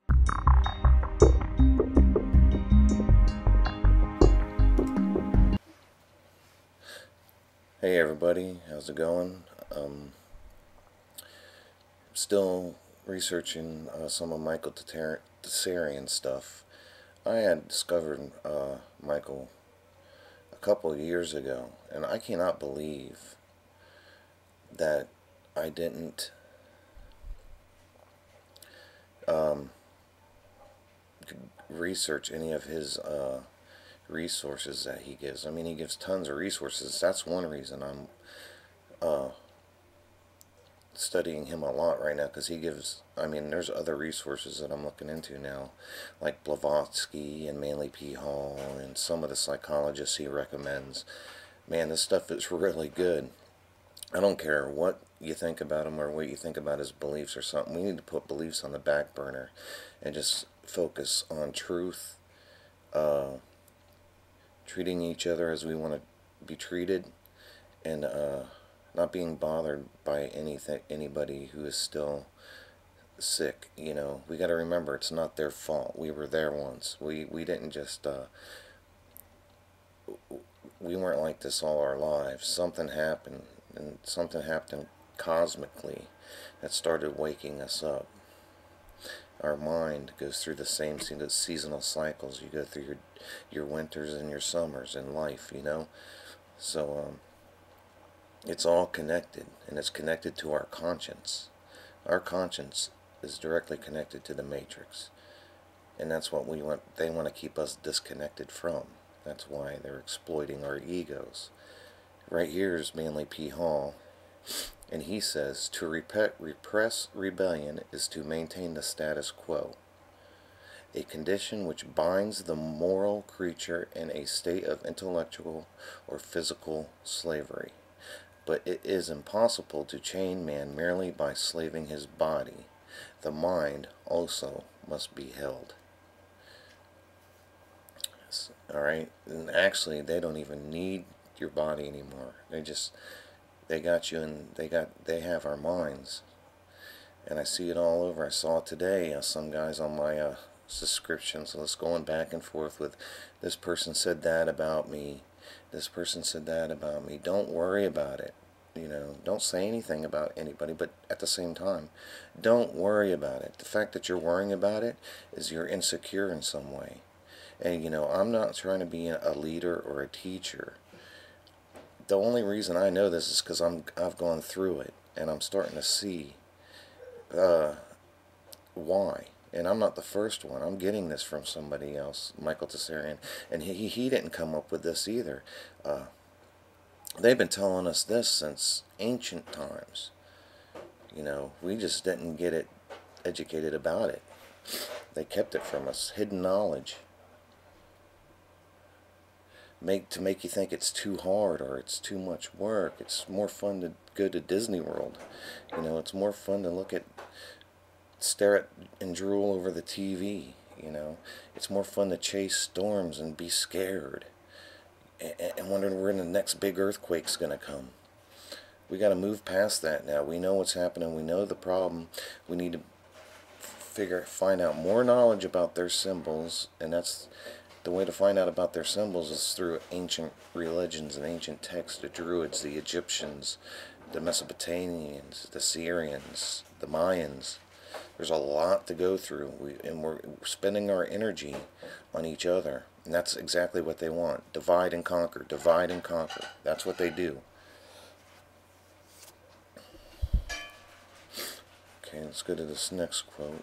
Hey everybody, how's it going? Still researching some of Michael Tsarian stuff. I had discovered Michael a couple of years ago, and I cannot believe that I didn't um, research any of his resources that he gives. I mean, he gives tons of resources. That's one reason I'm uh, studying him a lot right now, because he gives, I mean, there's other resources that I'm looking into now, like Blavatsky and Manly P. Hall and some of the psychologists he recommends. Man, this stuff is really good. I don't care what you think about him or what you think about his beliefs or something. We need to put beliefs on the back burner and just focus on truth, uh, treating each other as we want to be treated, and not being bothered by anybody who is still sick. You know, we got to remember it's not their fault. We were there once. We didn't just we weren't like this all our lives. Something happened, and something happened cosmically that started waking us up. Our mind goes through the same seasonal cycles. You go through your winters and your summers in life, you know. So it's all connected, and it's connected to our conscience. Our conscience is directly connected to the matrix, and that's what we want. They want to keep us disconnected from. That's why they're exploiting our egos. Right here is Manly P. Hall, and he says to repress rebellion is to maintain the status quo, a condition which binds the moral creature in a state of intellectual or physical slavery. But it is impossible to chain man merely by slaving his body. The mind also must be held. Alright? And actually, they don't even need your body anymore. They got you, and they have our minds. And I see it all over. I saw it today. Some guys on my subscription, so it's going back and forth with, this person said that about me, this person said that about me. Don't worry about it. You know, don't say anything about anybody, but at the same time, don't worry about it. The fact that you're worrying about it is you're insecure in some way. And, you know, I'm not trying to be a leader or a teacher. The only reason I know this is because I've gone through it, and I'm starting to see why. And I'm not the first one. I'm getting this from somebody else, Michael Tsarian, and he didn't come up with this either. They've been telling us this since ancient times. You know, we just didn't get it educated about it. They kept it from us, hidden knowledge. To make you think it's too hard or it's too much work. It's more fun to go to Disney World. You know, it's more fun to stare at and drool over the TV. You know, it's more fun to chase storms and be scared and wondering where the next big earthquake's going to come. We got to move past that now. We know what's happening. We know the problem. We need to find out more knowledge about their symbols, and that's the way to find out about their symbols is through ancient religions and ancient texts. The Druids, the Egyptians, the Mesopotamians, the Syrians, the Mayans. There's a lot to go through, and we're spending our energy on each other, and that's exactly what they want. Divide and conquer, divide and conquer. That's what they do. Okay, let's go to this next quote.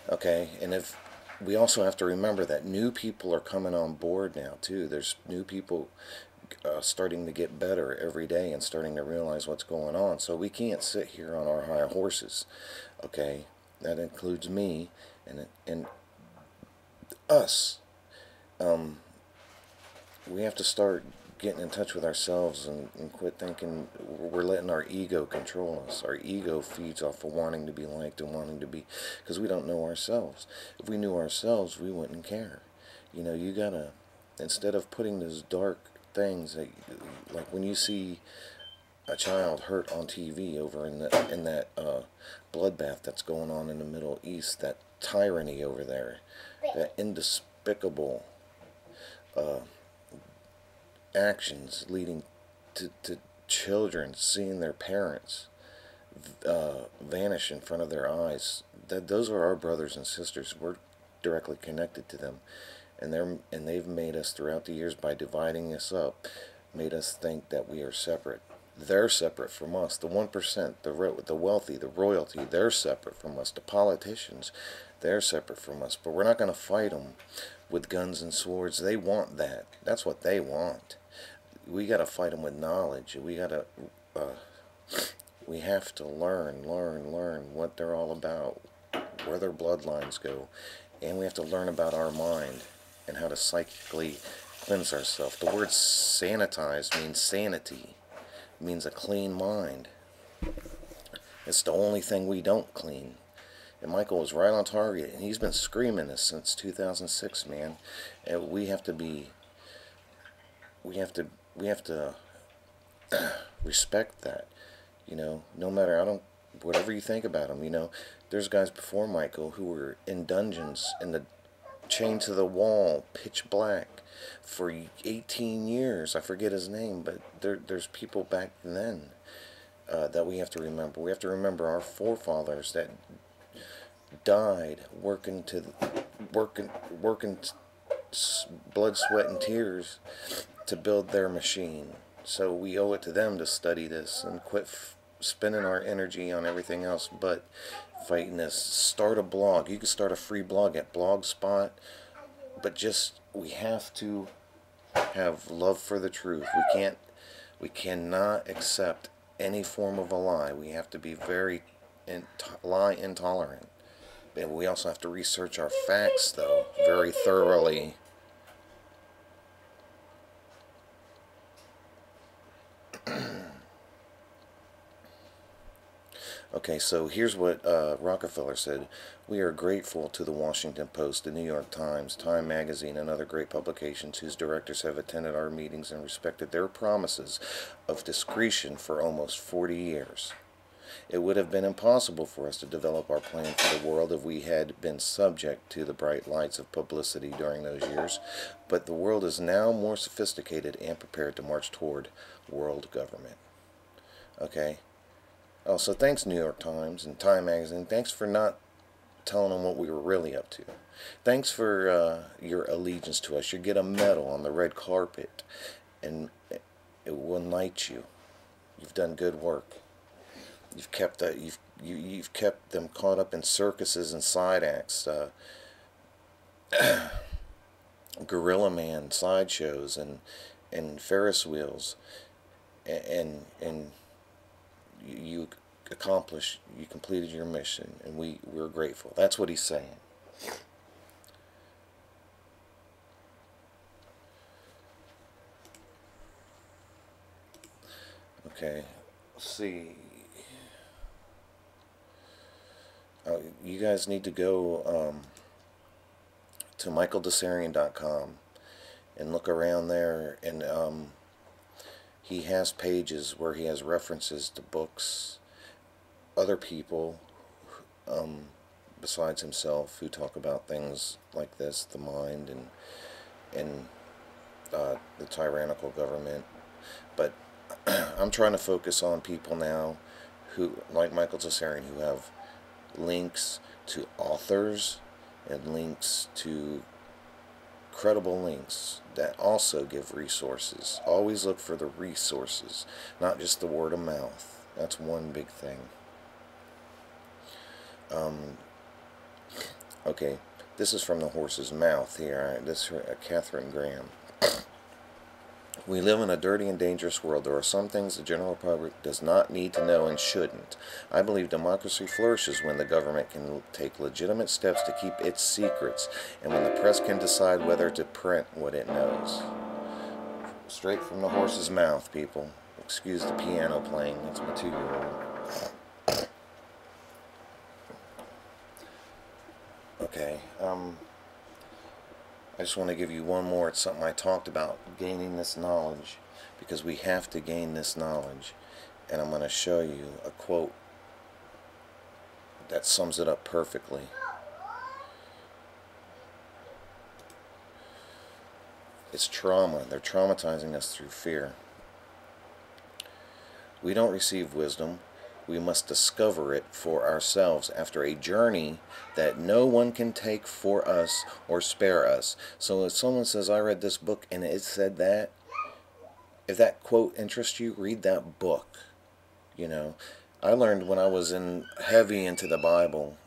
Okay, and if we also have to remember that new people are coming on board now too. There's new people starting to get better every day and starting to realize what's going on. So we can't sit here on our high horses. Okay, that includes me and us. We have to start getting in touch with ourselves and quit thinking we're letting our ego control us. Our ego feeds off of wanting to be liked and wanting to be, because we don't know ourselves. If we knew ourselves, we wouldn't care. You know, you gotta, instead of putting those dark things that, like when you see a child hurt on TV over in that bloodbath that's going on in the Middle East, that tyranny over there, that indespicable actions leading to children seeing their parents vanish in front of their eyes. Those are our brothers and sisters. We're directly connected to them, and they've made us throughout the years, by dividing us up, made us think that we are separate. They're separate from us. The 1%, the wealthy, the royalty, they're separate from us. The politicians, they're separate from us. But we're not going to fight them with guns and swords. They want that. That's what they want. We got to fight them with knowledge. We have to learn what they're all about, where their bloodlines go, and we have to learn about our mind and how to psychically cleanse ourselves. The word sanitize means sanity. It means a clean mind. It's the only thing we don't clean. And Michael was right on target, and he's been screaming this since 2006, man. And we have to respect that. You know, no matter, whatever you think about him, you know, there's guys before Michael who were in dungeons, chained to the wall, pitch black, for 18 years. I forget his name, but there's people back then that we have to remember. We have to remember our forefathers that died working blood, sweat, and tears to build their machine. So we owe it to them to study this and quit spending our energy on everything else but fighting this. Start a blog. You can start a free blog at Blogspot, but we have to have love for the truth. We cannot accept any form of a lie. We have to be very lie intolerant. But we also have to research our facts, though, very thoroughly. Okay, so here's what Rockefeller said. We are grateful to the Washington Post, the New York Times, Time Magazine, and other great publications whose directors have attended our meetings and respected their promises of discretion for almost 40 years. It would have been impossible for us to develop our plan for the world if we had been subject to the bright lights of publicity during those years, but the world is now more sophisticated and prepared to march toward world government. Okay? Oh, so thanks, New York Times and Time Magazine. Thanks for not telling them what we were really up to. Thanks for your allegiance to us. You get a medal on the red carpet, and it will knight you. You've done good work. You've kept you've kept them caught up in circuses and side acts, Gorilla Man sideshows and Ferris wheels, and you completed your mission, and we're grateful. That's what he's saying. Okay, let's see. You guys need to go to michaeldesarian.com and look around there, and he has pages where he has references to books, other people besides himself who talk about things like this, the mind and the tyrannical government. But I'm trying to focus on people now who, like Michael Desarian, who have links to authors and links to credible links that also give resources. Always look for the resources, not just the word of mouth. That's one big thing. Okay, this is from the horse's mouth here. This is Catherine Graham. We live in a dirty and dangerous world. There are some things the general public does not need to know and shouldn't. I believe democracy flourishes when the government can take legitimate steps to keep its secrets, and when the press can decide whether to print what it knows. Straight from the horse's mouth, people. Excuse the piano playing. That's my 2-year-old. Okay, I just want to give you one more. It's something I talked about, gaining this knowledge, because we have to gain this knowledge. And I'm going to show you a quote that sums it up perfectly. It's trauma. They're traumatizing us through fear. We don't receive wisdom. We must discover it for ourselves after a journey that no one can take for us or spare us. So if someone says, I read this book and it said that, if that quote interests you, read that book. You know, I learned when I was heavy into the Bible,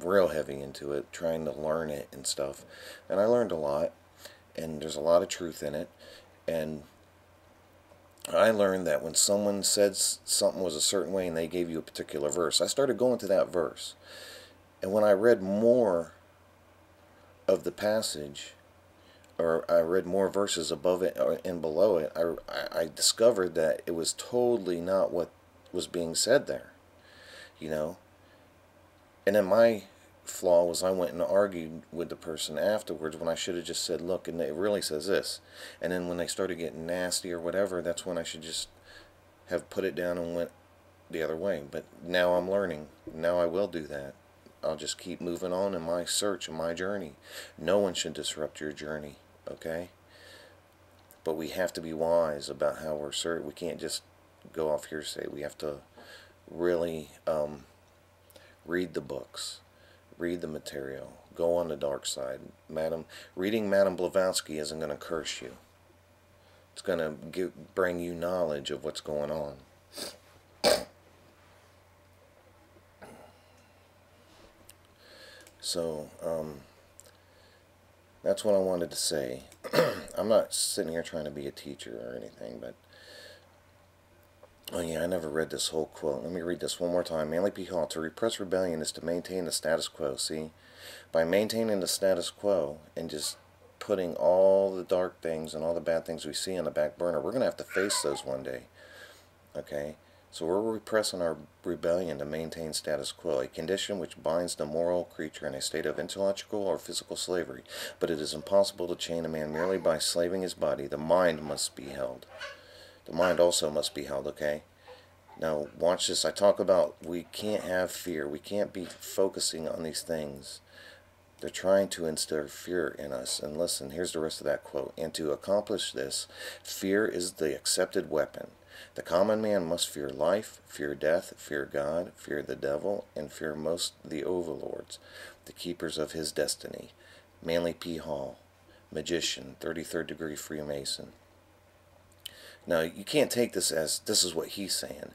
real heavy into it, trying to learn it and stuff. And I learned a lot, and there's a lot of truth in it. And I learned that when someone said something was a certain way and they gave you a particular verse, I started going to that verse. And when I read more of the passage, or I read more verses above it and below it, I discovered that it was totally not what was being said there, you know. And then my flaw was I went and argued with the person afterwards when I should have just said, look, and it really says this. And then when they started getting nasty or whatever, that's when I should just have put it down and went the other way. But now I'm learning. Now I will do that. I'll just keep moving on in my search and my journey. No one should disrupt your journey, okay? But we have to be wise about how we're searching. We can't just go off hearsay. We have to really read the books, read the material, go on the dark side. Reading Madame Blavatsky isn't going to curse you. It's going to bring you knowledge of what's going on. So, that's what I wanted to say. I'm not sitting here trying to be a teacher or anything, but oh yeah, I never read this whole quote. Let me read this one more time. Manly P. Hall, to repress rebellion is to maintain the status quo. See? By maintaining the status quo and just putting all the dark things and all the bad things we see on the back burner, we're going to have to face those one day. Okay? So we're repressing our rebellion to maintain status quo, a condition which binds the moral creature in a state of intellectual or physical slavery. But it is impossible to chain a man merely by slaving his body. The mind must be held. The mind also must be held, okay? Now, watch this. I talk about we can't have fear. We can't be focusing on these things. They're trying to instill fear in us. And listen, here's the rest of that quote. And to accomplish this, fear is the accepted weapon. The common man must fear life, fear death, fear God, fear the devil, and fear most the overlords, the keepers of his destiny. Manly P. Hall, magician, 33rd degree Freemason. Now, you can't take this as this is what he's saying.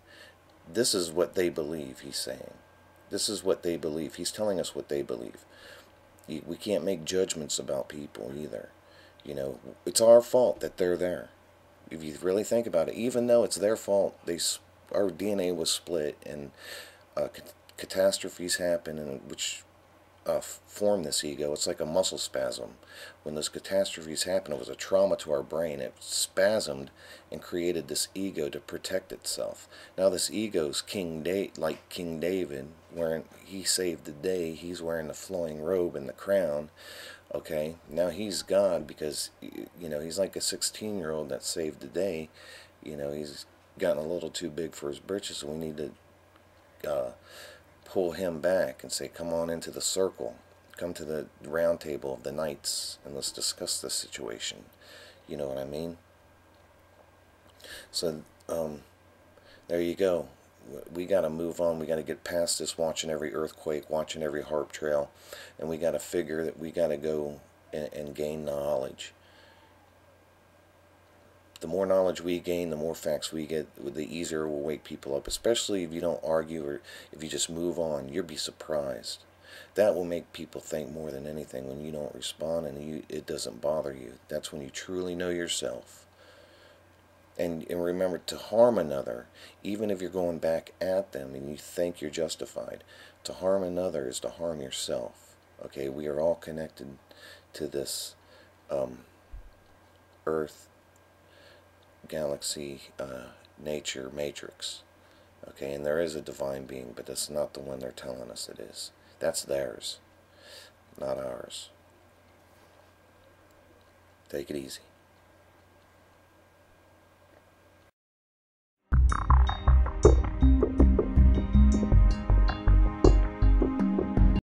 This is what they believe he's saying. This is what they believe. He's telling us what they believe. We can't make judgments about people either. You know, it's our fault that they're there. If you really think about it, even though it's their fault, our DNA was split and catastrophes happen, and which form this ego. It's like a muscle spasm. When those catastrophes happen, it was a trauma to our brain. It spasmed and created this ego to protect itself. Now this ego's like King David, where he saved the day. He's wearing the flowing robe and the crown. Okay, now he's God because, you know, he's like a 16-year-old that saved the day. You know, he's gotten a little too big for his britches, so we need to pull him back and say, come on into the circle. Come to the round table of the knights and let's discuss this situation. You know what I mean? So, there you go. We got to move on. We got to get past this watching every earthquake, watching every harp trail, and we got to figure that we got to go and gain knowledge. The more knowledge we gain, the more facts we get, the easier we'll wake people up, especially if you don't argue or if you just move on. You'll be surprised. That will make people think more than anything when you don't respond and it doesn't bother you. That's when you truly know yourself. And remember, to harm another, even if you're going back at them and you think you're justified, to harm another is to harm yourself. Okay, we are all connected to this Earth, galaxy, nature, matrix. Okay, and there is a divine being, but that's not the one they're telling us it is. That's theirs, not ours. Take it easy.